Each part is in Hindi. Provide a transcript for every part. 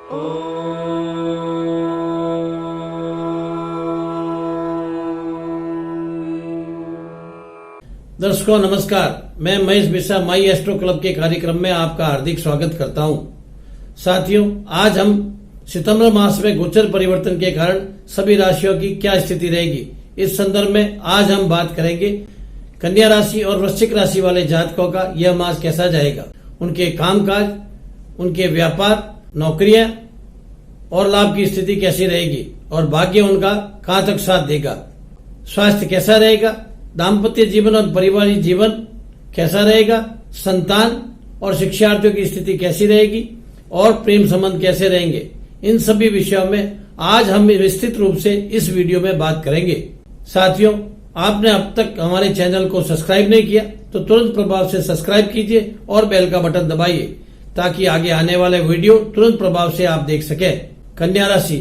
दर्शकों नमस्कार, मैं महेश मिश्रा माई एस्ट्रो क्लब के कार्यक्रम में आपका हार्दिक स्वागत करता हूं। साथियों, आज हम सितंबर मास में गोचर परिवर्तन के कारण सभी राशियों की क्या स्थिति रहेगी, इस संदर्भ में आज हम बात करेंगे। कन्या राशि और वृश्चिक राशि वाले जातकों का यह मास कैसा जाएगा, उनके कामकाज, उनके व्यापार, नौकरियां और लाभ की स्थिति कैसी रहेगी और भाग्य उनका कहां तक साथ देगा। स्वास्थ्य कैसा रहेगा, दाम्पत्य जीवन और पारिवारिक जीवन कैसा रहेगा, संतान और शिक्षार्थियों की स्थिति कैसी रहेगी और प्रेम संबंध कैसे रहेंगे, इन सभी विषयों में आज हम विस्तृत रूप से इस वीडियो में बात करेंगे। साथियों, आपने अब तक हमारे चैनल को सब्सक्राइब नहीं किया तो तुरंत प्रभाव से सब्सक्राइब कीजिए और बेल का बटन दबाइए ताकि आगे आने वाले वीडियो तुरंत प्रभाव से आप देख सकें। कन्या राशि।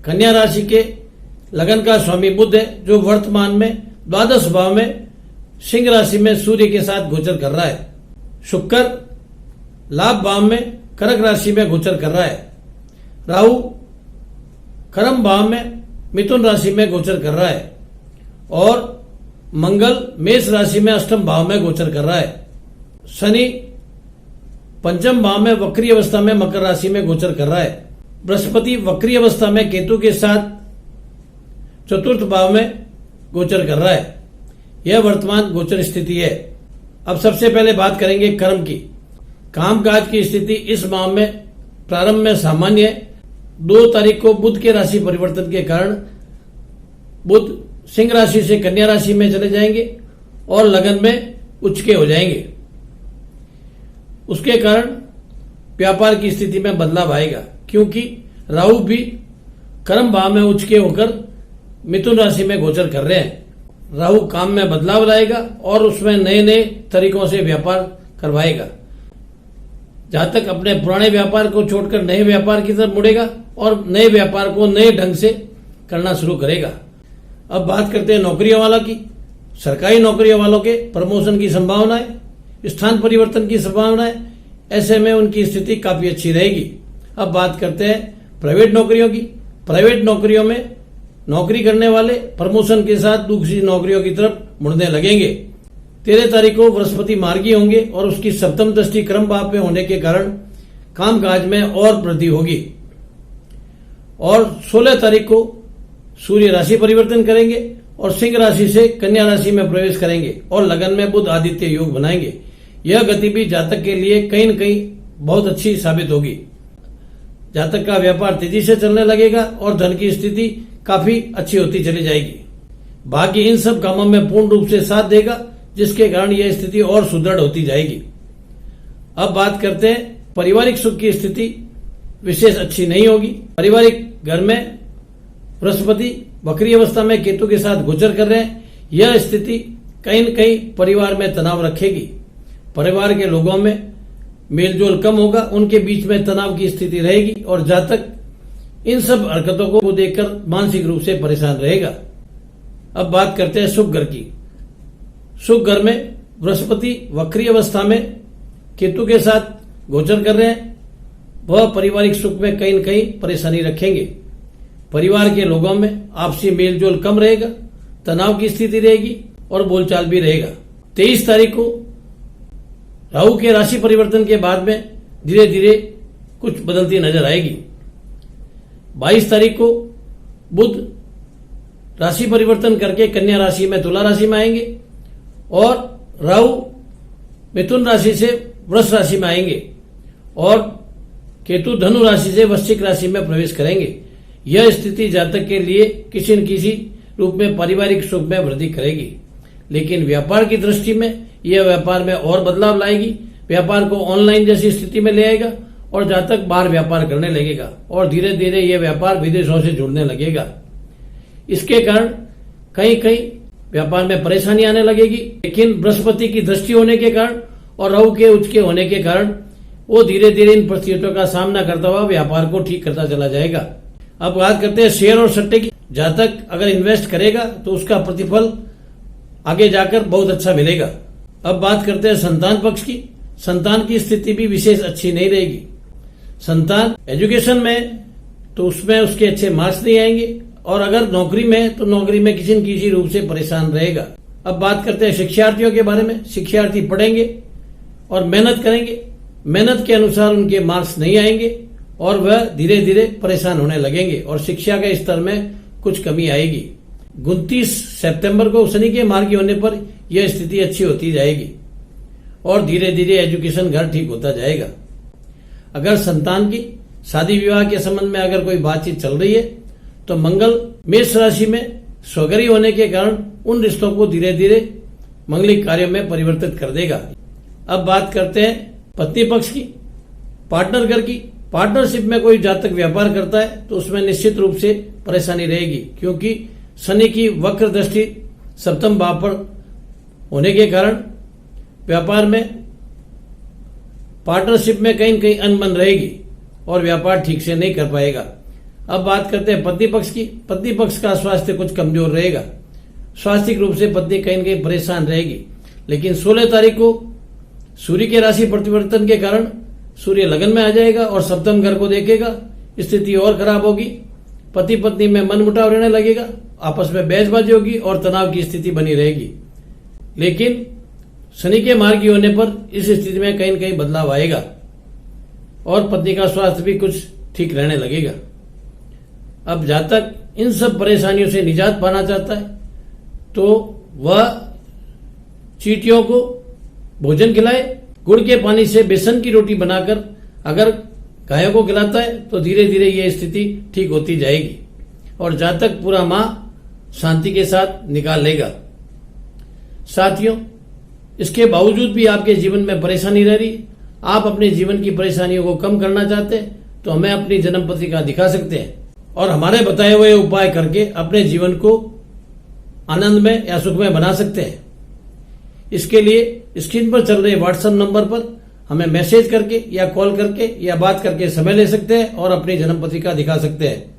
कन्या राशि के लगन का स्वामी बुध है, जो वर्तमान में द्वादश भाव में सिंह राशि में सूर्य के साथ गोचर कर रहा है। शुक्र लाभ भाव में कर्क राशि में गोचर कर रहा है। राहु कर्म भाव में मिथुन राशि में गोचर कर रहा है और मंगल मेष राशि में अष्टम भाव में गोचर कर रहा है। शनि पंचम भाव में वक्री अवस्था में मकर राशि में गोचर कर रहा है। बृहस्पति वक्री अवस्था में केतु के साथ चतुर्थ भाव में गोचर कर रहा है। यह वर्तमान गोचर स्थिति है। अब सबसे पहले बात करेंगे कर्म की। कामकाज की स्थिति इस माह में प्रारंभ में सामान्य है। 2 तारीख को बुध के राशि परिवर्तन के कारण बुध सिंह राशि से कन्या राशि में चले जाएंगे और लगन में उच्च के हो जाएंगे। उसके कारण व्यापार की स्थिति में बदलाव आएगा, क्योंकि राहु भी कर्म भाव में उच्च के होकर मिथुन राशि में गोचर कर रहे हैं। राहु काम में बदलाव लाएगा और उसमें नए नए तरीकों से व्यापार करवाएगा। जातक अपने पुराने व्यापार को छोड़कर नए व्यापार की तरफ मुड़ेगा और नए व्यापार को नए ढंग से करना शुरू करेगा। अब बात करते हैं नौकरियों वाला की। सरकारी नौकरियों वालों के प्रमोशन की संभावना है, स्थान परिवर्तन की संभावना है। ऐसे में उनकी स्थिति काफी अच्छी रहेगी। अब बात करते हैं प्राइवेट नौकरियों की। प्राइवेट नौकरियों में नौकरी करने वाले प्रमोशन के साथ दूसरी नौकरियों की तरफ मुड़ने लगेंगे। 13 तारीख को बृहस्पति मार्गी होंगे और उसकी सप्तम दृष्टि क्रम भाव में होने के कारण कामकाज में और वृद्धि होगी। और 16 तारीख को सूर्य राशि परिवर्तन करेंगे और सिंह राशि से कन्या राशि में प्रवेश करेंगे और लगन में बुध आदित्य योग बनाएंगे। यह गति भी जातक के लिए कहीं न कहीं बहुत अच्छी साबित होगी। जातक का व्यापार तेजी से चलने लगेगा और धन की स्थिति काफी अच्छी होती चली जाएगी। भाग्य इन सब कामों में पूर्ण रूप से साथ देगा, जिसके कारण यह स्थिति और सुदृढ़ होती जाएगी। अब बात करते हैं पारिवारिक सुख की स्थिति विशेष अच्छी नहीं होगी। पारिवारिक घर में बृहस्पति वक्री अवस्था में केतु के साथ गोचर कर रहे हैं। यह स्थिति कहीं न कहीं परिवार में तनाव रखेगी। परिवार के लोगों में मेलजोल कम होगा, उनके बीच में तनाव की स्थिति रहेगी और जातक इन सब हरकतों को देखकर मानसिक रूप से परेशान रहेगा। अब बात करते हैं सुख घर की। सुख घर में बृहस्पति वक्री अवस्था में केतु के साथ गोचर कर रहे हैं। वह पारिवारिक सुख में कहीं न कहीं परेशानी रखेंगे। परिवार के लोगों में आपसी मेलजोल कम रहेगा, तनाव की स्थिति रहेगी और बोलचाल भी रहेगा। 23 तारीख को राहु के राशि परिवर्तन के बाद में धीरे धीरे कुछ बदलती नजर आएगी। 22 तारीख को बुध राशि परिवर्तन करके कन्या राशि में तुला राशि में आएंगे और राहु मिथुन राशि से वृष राशि में आएंगे और केतु धनु राशि से वृश्चिक राशि में प्रवेश करेंगे। यह स्थिति जातक के लिए किसी न किसी रूप में पारिवारिक सुख में वृद्धि करेगी, लेकिन व्यापार की दृष्टि में यह व्यापार में और बदलाव लाएगी। व्यापार को ऑनलाइन जैसी स्थिति में ले आएगा और जातक बाहर व्यापार करने लगेगा और धीरे धीरे यह व्यापार विदेशों से जुड़ने लगेगा। इसके कारण कहीं कहीं व्यापार में परेशानी आने लगेगी, लेकिन बृहस्पति की दृष्टि होने के कारण और राहु के उच्च के होने के कारण वो धीरे धीरे इन परिस्थितियों का सामना करता हुआ व्यापार को ठीक करता चला जाएगा। अब बात करते हैं शेयर और सट्टे की। जातक अगर इन्वेस्ट करेगा तो उसका प्रतिफल आगे जाकर बहुत अच्छा मिलेगा। अब बात करते हैं संतान पक्ष की। संतान की स्थिति भी विशेष अच्छी नहीं रहेगी। संतान एजुकेशन में तो उसमें उसके अच्छे मार्क्स नहीं आएंगे, और अगर नौकरी में है तो नौकरी में किसी न किसी रूप से परेशान रहेगा। अब बात करते हैं शिक्षार्थियों के बारे में। शिक्षार्थी पढ़ेंगे और मेहनत करेंगे, मेहनत के अनुसार उनके मार्क्स नहीं आएंगे और वह धीरे धीरे परेशान होने लगेंगे और शिक्षा के स्तर में कुछ कमी आएगी। 29 सितंबर को शनि के मार्गी होने पर यह स्थिति अच्छी होती जाएगी और धीरे धीरे एजुकेशन घर ठीक होता जाएगा। अगर संतान की शादी विवाह के संबंध में अगर कोई बातचीत चल रही है तो मंगल मेष राशि में स्वगरी होने के कारण उन रिश्तों को धीरे धीरे मंगलिक कार्यों में परिवर्तित कर देगा। अब बात करते हैं पत्नी पक्ष की, पार्टनर घर की। पार्टनरशिप में कोई जातक व्यापार करता है तो उसमें निश्चित रूप से परेशानी रहेगी, क्योंकि शनि की वक्र दृष्टि सप्तम भाव पर होने के कारण व्यापार में पार्टनरशिप में कहीं न कहीं अनबन रहेगी और व्यापार ठीक से नहीं कर पाएगा। अब बात करते हैं पत्नी पक्ष की। पत्नी पक्ष का स्वास्थ्य कुछ कमजोर रहेगा, स्वास्थ्यिक रूप से पत्नी कहीं न कहीं परेशान रहेगी। लेकिन 16 तारीख को सूर्य के राशि परिवर्तन के कारण सूर्य लगन में आ जाएगा और सप्तम घर को देखेगा, स्थिति और खराब होगी। पति पत्नी में मनमुटाव रहने लगेगा, आपस में बहसबाजी होगी और तनाव की स्थिति बनी रहेगी। लेकिन शनि के मार्गी होने पर इस स्थिति में कहीं न कहीं बदलाव आएगा और पत्नी का स्वास्थ्य भी कुछ ठीक रहने लगेगा। अब जातक इन सब परेशानियों से निजात पाना चाहता है तो वह चींटियों को भोजन खिलाए। गुड़ के पानी से बेसन की रोटी बनाकर अगर गायों को खिलाता है तो धीरे धीरे यह स्थिति ठीक होती जाएगी और जातक पूरा माह शांति के साथ निकाल लेगा। साथियों, इसके बावजूद भी आपके जीवन में परेशानी रह रही, आप अपने जीवन की परेशानियों को कम करना चाहते हैं तो हमें अपनी जन्म पत्रिका दिखा सकते हैं और हमारे बताए हुए उपाय करके अपने जीवन को आनंदमय या सुखमय बना सकते हैं। इसके लिए स्क्रीन पर चल रहे व्हाट्सएप नंबर पर हमें मैसेज करके या कॉल करके या बात करके समय ले सकते हैं और अपनी जन्म पत्रिका दिखा सकते हैं।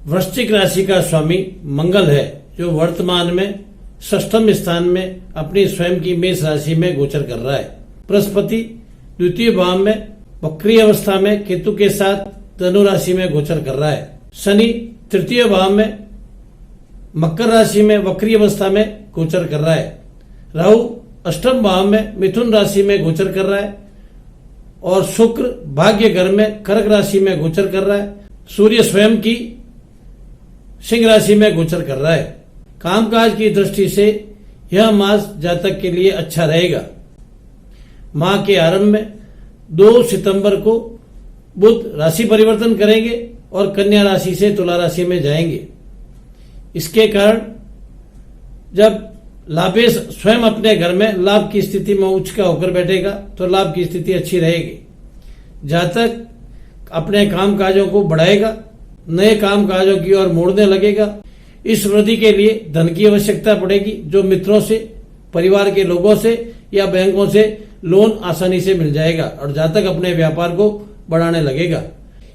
वृश्चिक राशि का स्वामी मंगल है, जो वर्तमान में षष्ठम स्थान में अपनी स्वयं की मेष राशि में गोचर कर रहा है। बृहस्पति द्वितीय भाव में वक्री अवस्था में केतु के साथ धनु राशि में गोचर कर रहा है। शनि तृतीय भाव में मकर राशि में वक्री अवस्था में गोचर कर रहा है। राहु अष्टम भाव में मिथुन राशि में गोचर कर रहा है और शुक्र भाग्य घर में कर्क राशि में गोचर कर रहा है। सूर्य स्वयं की सिंह राशि में गोचर कर रहा है। कामकाज की दृष्टि से यह मास जातक के लिए अच्छा रहेगा। माह के आरंभ में 2 सितंबर को बुध राशि परिवर्तन करेंगे और कन्या राशि से तुला राशि में जाएंगे। इसके कारण जब लाभेश स्वयं अपने घर में लाभ की स्थिति में उच्च का होकर बैठेगा तो लाभ की स्थिति अच्छी रहेगी। जातक अपने काम काजों को बढ़ाएगा, नए काम काजों की ओर मोड़ने लगेगा। इस वृद्धि के लिए धन की आवश्यकता पड़ेगी, जो मित्रों से, परिवार के लोगों से या बैंकों से लोन आसानी से मिल जाएगा और जातक अपने व्यापार को बढ़ाने लगेगा।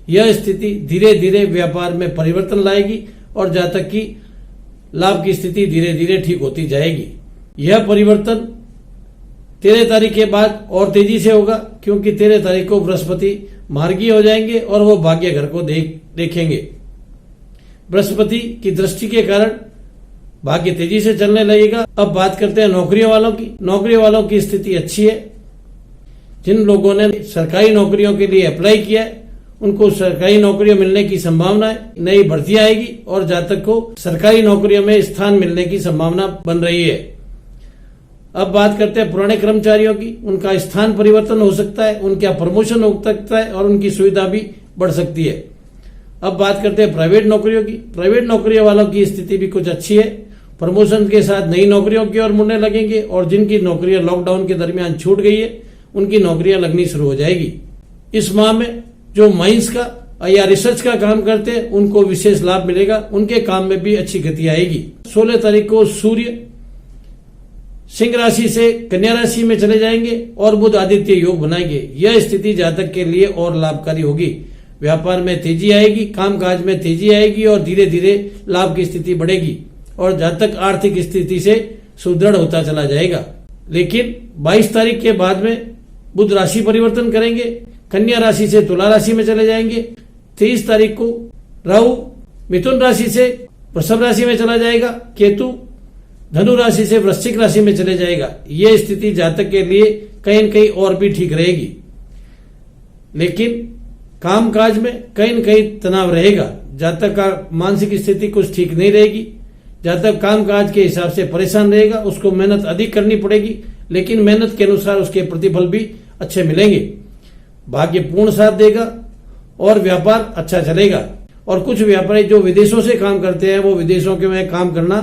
यह स्थिति धीरे धीरे व्यापार में परिवर्तन लाएगी और जातक की लाभ की स्थिति धीरे धीरे ठीक होती जाएगी। यह परिवर्तन 13 तारीख के बाद और तेजी से होगा, क्योंकि 13 तारीख को बृहस्पति मार्गी हो जाएंगे और वो भाग्य घर को देखेंगे। बृहस्पति की दृष्टि के कारण भाग्य तेजी से चलने लगेगा। अब बात करते हैं नौकरियों वालों की। नौकरी वालों की स्थिति अच्छी है। जिन लोगों ने सरकारी नौकरियों के लिए अप्लाई किया है उनको सरकारी नौकरियां मिलने की संभावना है। नई भर्ती आएगी और जातक को सरकारी नौकरियों में स्थान मिलने की संभावना बन रही है। अब बात करते हैं पुराने कर्मचारियों की। उनका स्थान परिवर्तन हो सकता है, उनका प्रमोशन हो सकता है और उनकी सुविधा भी बढ़ सकती है। अब बात करते हैं प्राइवेट नौकरियों की। प्राइवेट नौकरियों वालों की स्थिति भी कुछ अच्छी है। प्रमोशन के साथ नई नौकरियों की ओर मुड़ने लगेंगे और जिनकी नौकरियां लॉकडाउन के दरमियान छूट गई है उनकी नौकरियां लगनी शुरू हो जाएगी। इस माह में जो माइंस का या रिसर्च का काम करते हैं उनको विशेष लाभ मिलेगा, उनके काम में भी अच्छी गति आएगी। 16 तारीख को सूर्य सिंह राशि से कन्या राशि में चले जाएंगे और बुध आदित्य योग बनाएंगे। यह स्थिति जातक के लिए और लाभकारी होगी। व्यापार में तेजी आएगी, कामकाज में तेजी आएगी और धीरे धीरे लाभ की स्थिति बढ़ेगी और जातक आर्थिक स्थिति से सुदृढ़ होता चला जाएगा। लेकिन 22 तारीख के बाद में बुध राशि परिवर्तन करेंगे, कन्या राशि से तुला राशि में चले जाएंगे। 23 तारीख को राहु मिथुन राशि से वृषभ राशि में चला जाएगा, केतु धनु राशि से वृश्चिक राशि में चले जाएगा। यह स्थिति जातक के लिए कहीं न कहीं और भी ठीक रहेगी, लेकिन कामकाज में कहीं न कहीं तनाव रहेगा। जातक का मानसिक स्थिति कुछ ठीक नहीं रहेगी, जातक कामकाज के हिसाब से परेशान रहेगा, उसको मेहनत अधिक करनी पड़ेगी, लेकिन मेहनत के अनुसार उसके प्रतिफल भी अच्छे मिलेंगे। भाग्य पूर्ण साथ देगा और व्यापार अच्छा चलेगा। और कुछ व्यापारी जो विदेशों से काम करते हैं वो विदेशों के में काम करना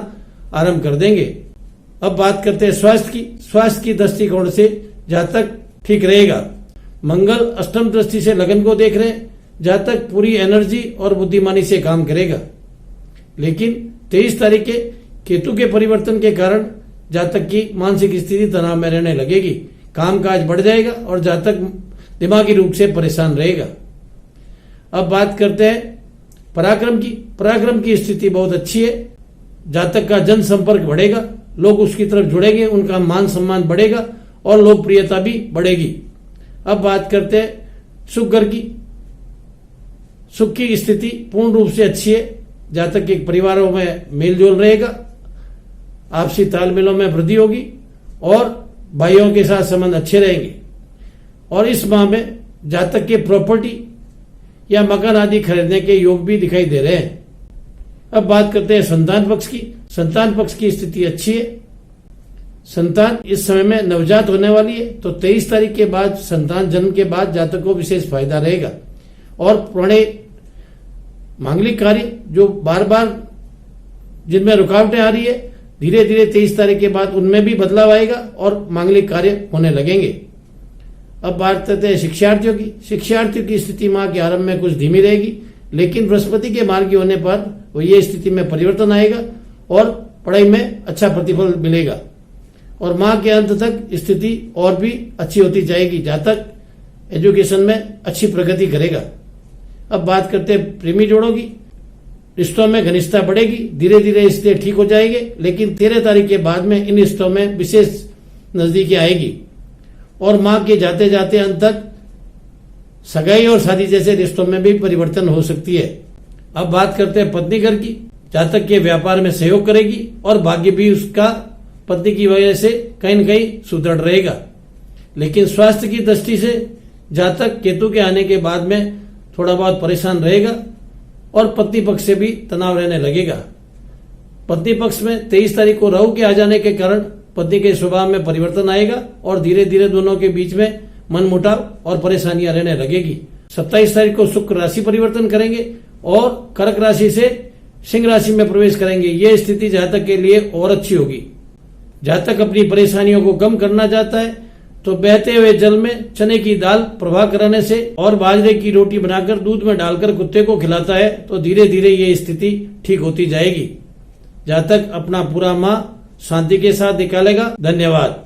आरंभ कर देंगे। अब बात करते हैं स्वास्थ्य की। स्वास्थ्य की दृष्टिकोण से जातक ठीक रहेगा। मंगल अष्टम दृष्टि से लगन को देख रहे हैं, जातक पूरी एनर्जी और बुद्धिमानी से काम करेगा। लेकिन 23 तारीख के केतु के परिवर्तन के कारण जातक की मानसिक स्थिति तनाव में रहने लगेगी, कामकाज बढ़ जाएगा और जातक दिमागी रूप से परेशान रहेगा। अब बात करते हैं पराक्रम की। पराक्रम की स्थिति बहुत अच्छी है, जातक का जन संपर्क बढ़ेगा, लोग उसकी तरफ जुड़ेंगे, उनका मान सम्मान बढ़ेगा और लोकप्रियता भी बढ़ेगी। अब बात करते हैं सुख घर की। सुख की स्थिति पूर्ण रूप से अच्छी है, जातक के परिवारों में मेलजोल रहेगा, आपसी तालमेलों में वृद्धि होगी और भाइयों के साथ संबंध अच्छे रहेंगे। और इस माह में जातक के प्रॉपर्टी या मकान आदि खरीदने के योग भी दिखाई दे रहे हैं। अब बात करते हैं संतान पक्ष की। संतान पक्ष की स्थिति अच्छी है, संतान इस समय में नवजात होने वाली है, तो 23 तारीख के बाद संतान जन्म के बाद जातक को विशेष फायदा रहेगा। और पुराने मांगलिक कार्य जो बार बार जिनमें रुकावटें आ रही है, धीरे धीरे 23 तारीख के बाद उनमें भी बदलाव आएगा और मांगलिक कार्य होने लगेंगे। अब बात करते हैं शिक्षार्थियों की। शिक्षार्थियों की स्थिति माह के आरंभ में कुछ धीमी रहेगी, लेकिन बृहस्पति के मार्गी होने पर वो ये स्थिति में परिवर्तन आएगा और पढ़ाई में अच्छा प्रतिफल मिलेगा और माह के अंत तक स्थिति और भी अच्छी होती जाएगी। जातक एजुकेशन में अच्छी प्रगति करेगा। अब बात करते हैं प्रेमी जोड़ों की। रिश्तों में घनिष्ठता बढ़ेगी, धीरे धीरे रिश्ते ठीक हो जाएंगे, लेकिन 13 तारीख के बाद में इन रिश्तों में विशेष नजदीकी आएगी और माह के जाते जाते अंत तक सगाई और शादी जैसे रिश्तों में भी परिवर्तन हो सकती है। अब बात करते हैं पत्नी घर की। जातक के व्यापार में सहयोग करेगी और भाग्य भी उसका पत्नी की वजह से कहीं न कहीं सुदृढ़ रहेगा। लेकिन स्वास्थ्य की दृष्टि से जातक केतु के आने के बाद में थोड़ा बहुत परेशान रहेगा और पत्नी पक्ष से भी तनाव रहने लगेगा। पत्नी पक्ष में 23 तारीख को राहु के आ जाने के कारण पत्नी के स्वभाव में परिवर्तन आएगा और धीरे धीरे दोनों के बीच में मनमुटाव और परेशानियां रहने लगेगी। 27 तारीख को शुक्र राशि परिवर्तन करेंगे और कर्क राशि से सिंह राशि में प्रवेश करेंगे। यह स्थिति जातक के लिए और अच्छी होगी। जातक अपनी परेशानियों को कम करना चाहता है तो बहते हुए जल में चने की दाल प्रवाह कराने से और बाजरे की रोटी बनाकर दूध में डालकर कुत्ते को खिलाता है तो धीरे धीरे ये स्थिति ठीक होती जाएगी। जातक अपना पूरा माह शांति के साथ निकालेगा। धन्यवाद।